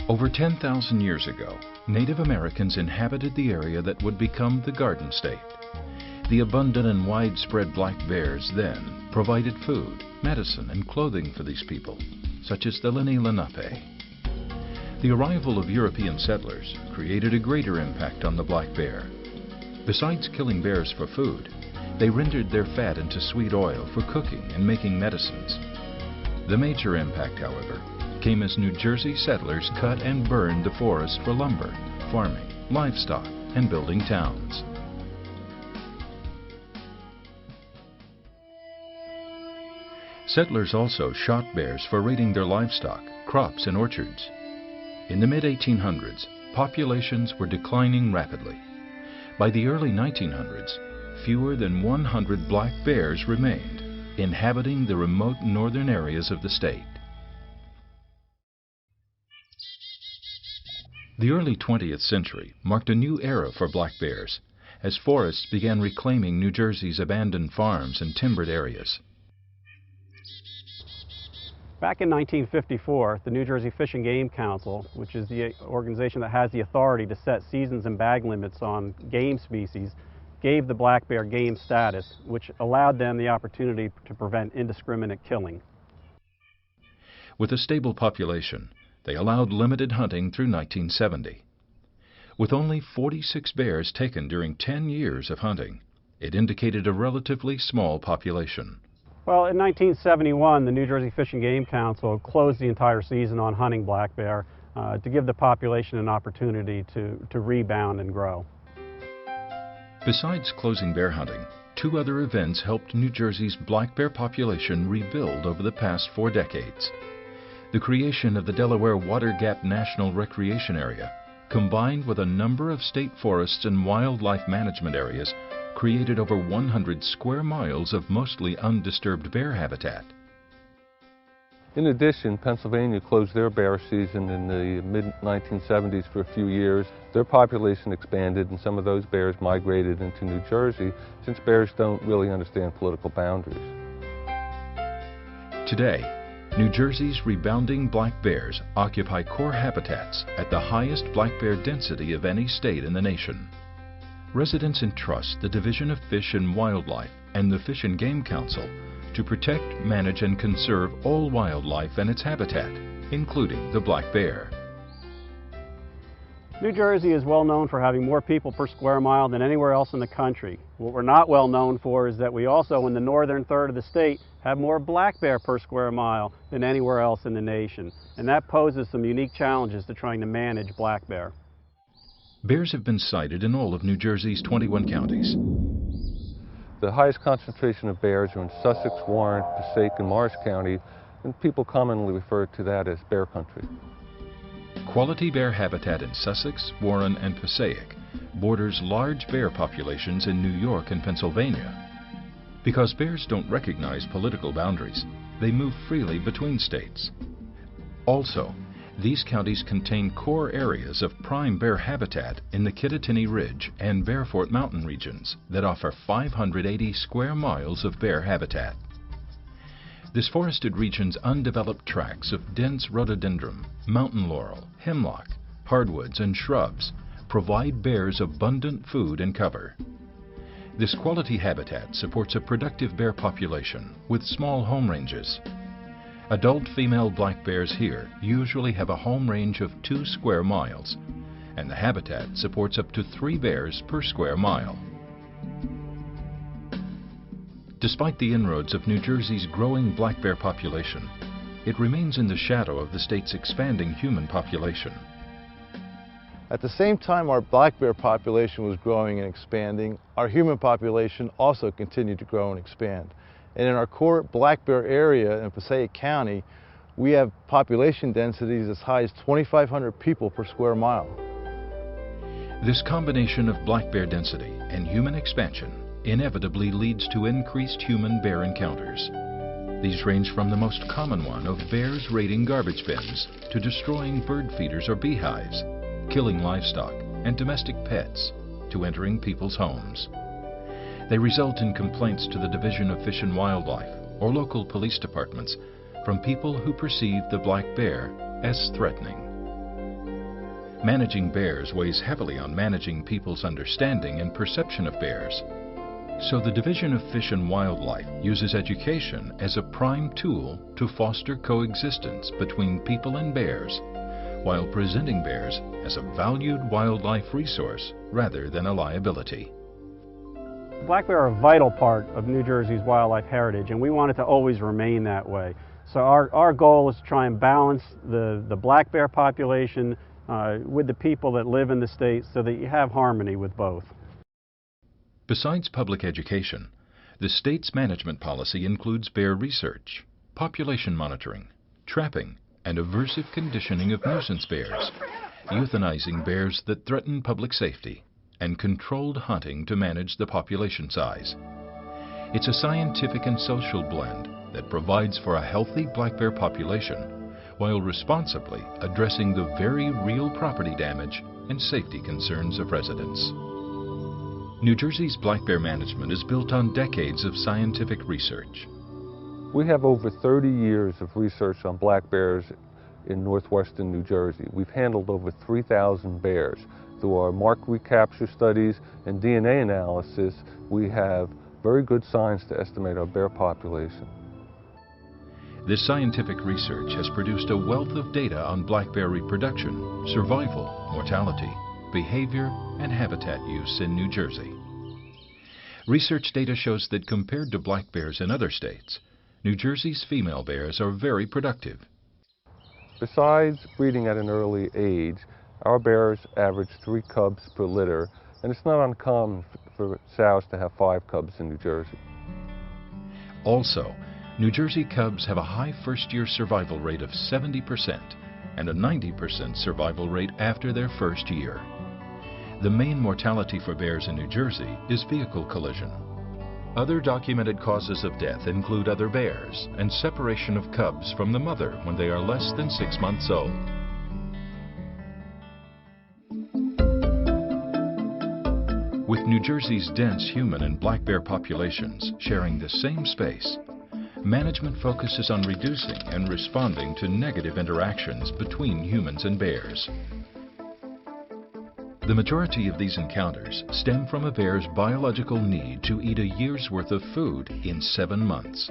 Over 10,000 years ago, Native Americans inhabited the area that would become the Garden State. The abundant and widespread black bears then provided food, medicine, and clothing for these people, such as the Lenni Lenape. The arrival of European settlers created a greater impact on the black bear. Besides killing bears for food, they rendered their fat into sweet oil for cooking and making medicines. The major impact, however, came as New Jersey settlers cut and burned the forest for lumber, farming, livestock, and building towns. Settlers also shot bears for raiding their livestock, crops, and orchards. In the mid-1800s, populations were declining rapidly. By the early 1900s, fewer than 100 black bears remained, inhabiting the remote northern areas of the state. The early 20th century marked a new era for black bears, as forests began reclaiming New Jersey's abandoned farms and timbered areas. Back in 1954, the New Jersey Fish and Game Council, which is the organization that has the authority to set seasons and bag limits on game species, gave the black bear game status, which allowed them the opportunity to prevent indiscriminate killing. With a stable population, they allowed limited hunting through 1970. With only 46 bears taken during 10 years of hunting, it indicated a relatively small population. Well, in 1971, the New Jersey Fish and Game Council closed the entire season on hunting black bear to give the population an opportunity to rebound and grow. Besides closing bear hunting, two other events helped New Jersey's black bear population rebuild over the past 4 decades. The creation of the Delaware Water Gap National Recreation Area, combined with a number of state forests and wildlife management areas, created over 100 square miles of mostly undisturbed bear habitat. In addition, Pennsylvania closed their bear season in the mid-1970s for a few years. Their population expanded and some of those bears migrated into New Jersey, since bears don't really understand political boundaries. Today, New Jersey's rebounding black bears occupy core habitats at the highest black bear density of any state in the nation. Residents entrust the Division of Fish and Wildlife and the Fish and Game Council to protect, manage, and conserve all wildlife and its habitat, including the black bear. New Jersey is well known for having more people per square mile than anywhere else in the country. What we're not well known for is that we also, in the northern third of the state, have more black bear per square mile than anywhere else in the nation. And that poses some unique challenges to trying to manage black bear. Bears have been sighted in all of New Jersey's 21 counties. The highest concentration of bears are in Sussex, Warren, Passaic, and Morris County, and people commonly refer to that as bear country. Quality bear habitat in Sussex, Warren, and Passaic borders large bear populations in New York and Pennsylvania. Because bears don't recognize political boundaries, they move freely between states. Also, these counties contain core areas of prime bear habitat in the Kittatinny Ridge and Bearfort Mountain regions that offer 580 square miles of bear habitat. This forested region's undeveloped tracts of dense rhododendron, mountain laurel, hemlock, hardwoods, and shrubs provide bears abundant food and cover. This quality habitat supports a productive bear population with small home ranges. Adult female black bears here usually have a home range of 2 square miles, and the habitat supports up to 3 bears per square mile. Despite the inroads of New Jersey's growing black bear population, it remains in the shadow of the state's expanding human population. At the same time our black bear population was growing and expanding, our human population also continued to grow and expand. And in our core black bear area in Passaic County, we have population densities as high as 2,500 people per square mile. This combination of black bear density and human expansion inevitably leads to increased human-bear encounters. These range from the most common one of bears raiding garbage bins to destroying bird feeders or beehives, killing livestock and domestic pets, to entering people's homes. They result in complaints to the Division of Fish and Wildlife or local police departments from people who perceive the black bear as threatening. Managing bears weighs heavily on managing people's understanding and perception of bears. So the Division of Fish and Wildlife uses education as a prime tool to foster coexistence between people and bears, while presenting bears as a valued wildlife resource rather than a liability. Black bear are a vital part of New Jersey's wildlife heritage, and we want it to always remain that way. So our goal is to try and balance the black bear population with the people that live in the state so that you have harmony with both. Besides public education, the state's management policy includes bear research, population monitoring, trapping, and aversive conditioning of nuisance bears, euthanizing bears that threaten public safety, and controlled hunting to manage the population size. It's a scientific and social blend that provides for a healthy black bear population while responsibly addressing the very real property damage and safety concerns of residents. New Jersey's black bear management is built on decades of scientific research. We have over 30 years of research on black bears in northwestern New Jersey. We've handled over 3,000 bears. Through our mark recapture studies and DNA analysis, we have very good science to estimate our bear population. This scientific research has produced a wealth of data on black bear reproduction, survival, mortality, behavior, and habitat use in New Jersey. Research data shows that compared to black bears in other states, New Jersey's female bears are very productive. Besides breeding at an early age, our bears average 3 cubs per litter, and it's not uncommon for sows to have 5 cubs in New Jersey. Also, New Jersey cubs have a high first-year survival rate of 70% and a 90% survival rate after their first year. The main mortality for bears in New Jersey is vehicle collision. Other documented causes of death include other bears and separation of cubs from the mother when they are less than 6 months old. With New Jersey's dense human and black bear populations sharing the same space, management focuses on reducing and responding to negative interactions between humans and bears. The majority of these encounters stem from a bear's biological need to eat a year's worth of food in 7 months.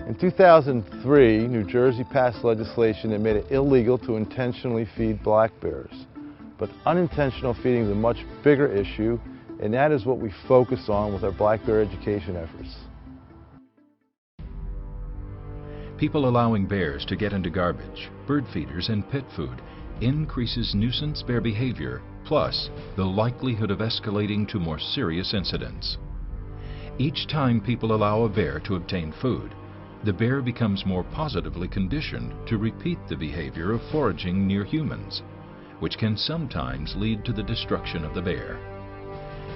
In 2003, New Jersey passed legislation that made it illegal to intentionally feed black bears. But unintentional feeding is a much bigger issue, and that is what we focus on with our black bear education efforts. People allowing bears to get into garbage, bird feeders, and pet food increases nuisance bear behavior, plus the likelihood of escalating to more serious incidents. Each time people allow a bear to obtain food, the bear becomes more positively conditioned to repeat the behavior of foraging near humans, which can sometimes lead to the destruction of the bear.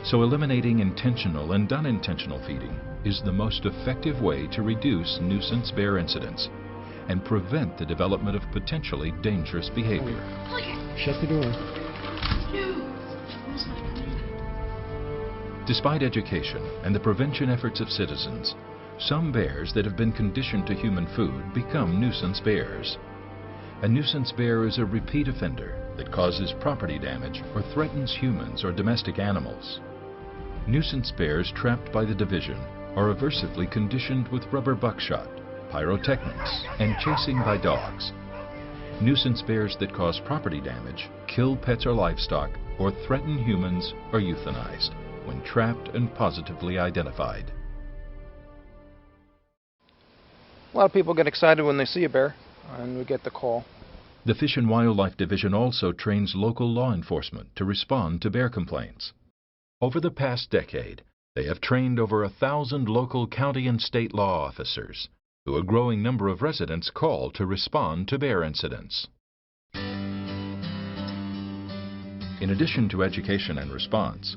So eliminating intentional and unintentional feeding is the most effective way to reduce nuisance bear incidents and prevent the development of potentially dangerous behavior. Shut the door. Despite education and the prevention efforts of citizens, some bears that have been conditioned to human food become nuisance bears. A nuisance bear is a repeat offender that causes property damage or threatens humans or domestic animals. Nuisance bears trapped by the division are aversively conditioned with rubber buckshot, pyrotechnics, and chasing by dogs. Nuisance bears that cause property damage, kill pets or livestock, or threaten humans are euthanized when trapped and positively identified. A lot of people get excited when they see a bear, and we get the call. The Fish and Wildlife Division also trains local law enforcement to respond to bear complaints. Over the past decade, they have trained over 1,000 local county and state law officers, who a growing number of residents call to respond to bear incidents. In addition to education and response,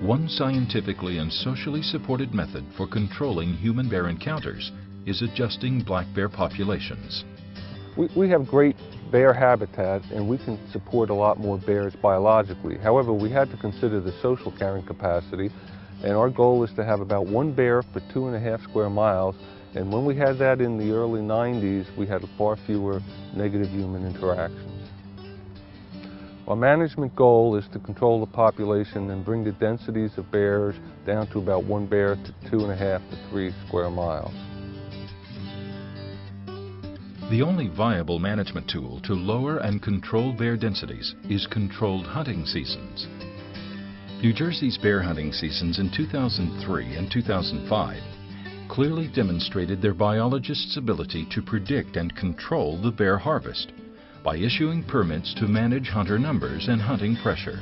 one scientifically and socially supported method for controlling human-bear encounters is adjusting black bear populations. We have great bear habitat, and we can support a lot more bears biologically. However, we had to consider the social carrying capacity, and our goal is to have about 1 bear per 2.5 square miles. And when we had that in the early 90s, we had far fewer negative human interactions. Our management goal is to control the population and bring the densities of bears down to about 1 bear to 2.5 to 3 square miles. The only viable management tool to lower and control bear densities is controlled hunting seasons. New Jersey's bear hunting seasons in 2003 and 2005 clearly demonstrated their biologists' ability to predict and control the bear harvest by issuing permits to manage hunter numbers and hunting pressure.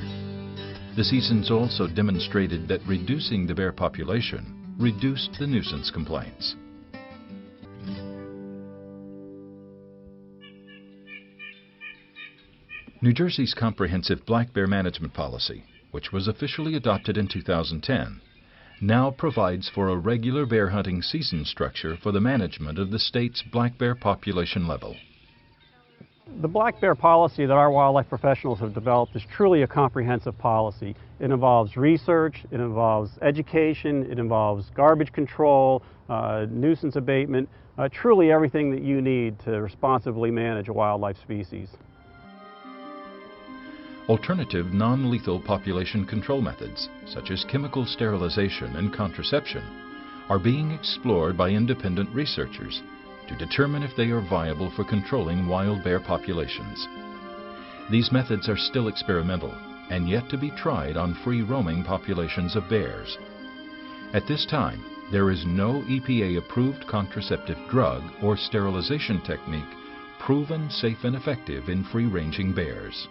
The seasons also demonstrated that reducing the bear population reduced the nuisance complaints. New Jersey's comprehensive black bear management policy, which was officially adopted in 2010, now provides for a regular bear hunting season structure for the management of the state's black bear population level. The black bear policy that our wildlife professionals have developed is truly a comprehensive policy. It involves research, it involves education, it involves garbage control, nuisance abatement, truly everything that you need to responsibly manage a wildlife species. Alternative non-lethal population control methods, such as chemical sterilization and contraception, are being explored by independent researchers to determine if they are viable for controlling wild bear populations. These methods are still experimental and yet to be tried on free-roaming populations of bears. At this time, there is no EPA-approved contraceptive drug or sterilization technique proven safe and effective in free-ranging bears.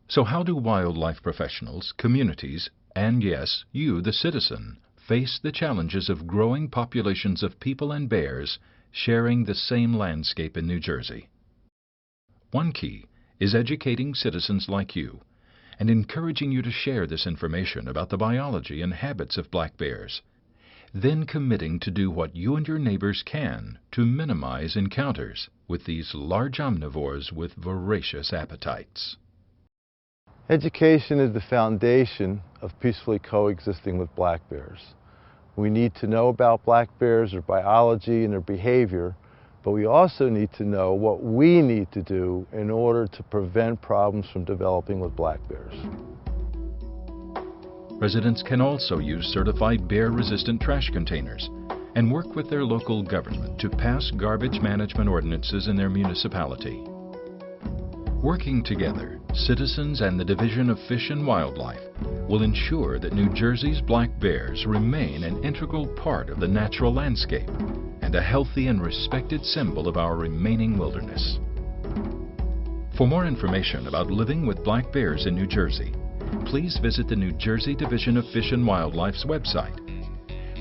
So how do wildlife professionals, communities, and yes, you, the citizen, face the challenges of growing populations of people and bears sharing the same landscape in New Jersey? One key is educating citizens like you and encouraging you to share this information about the biology and habits of black bears, then committing to do what you and your neighbors can to minimize encounters with these large omnivores with voracious appetites. Education is the foundation of peacefully coexisting with black bears. We need to know about black bears, their biology and their behavior, but we also need to know what we need to do in order to prevent problems from developing with black bears. Residents can also use certified bear-resistant trash containers and work with their local government to pass garbage management ordinances in their municipality. Working together, citizens and the Division of Fish and Wildlife will ensure that New Jersey's black bears remain an integral part of the natural landscape and a healthy and respected symbol of our remaining wilderness. For more information about living with black bears in New Jersey, please visit the New Jersey Division of Fish and Wildlife's website.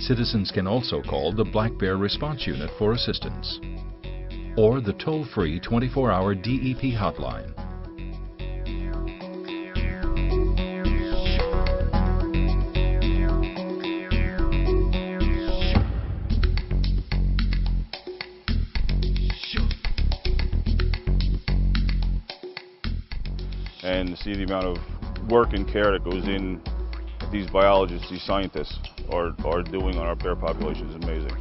Citizens can also call the Black Bear Response Unit for assistance, or the toll-free 24-hour DEP hotline. And to see the amount of work and care that goes in these biologists, these scientists are doing on our bear population is amazing.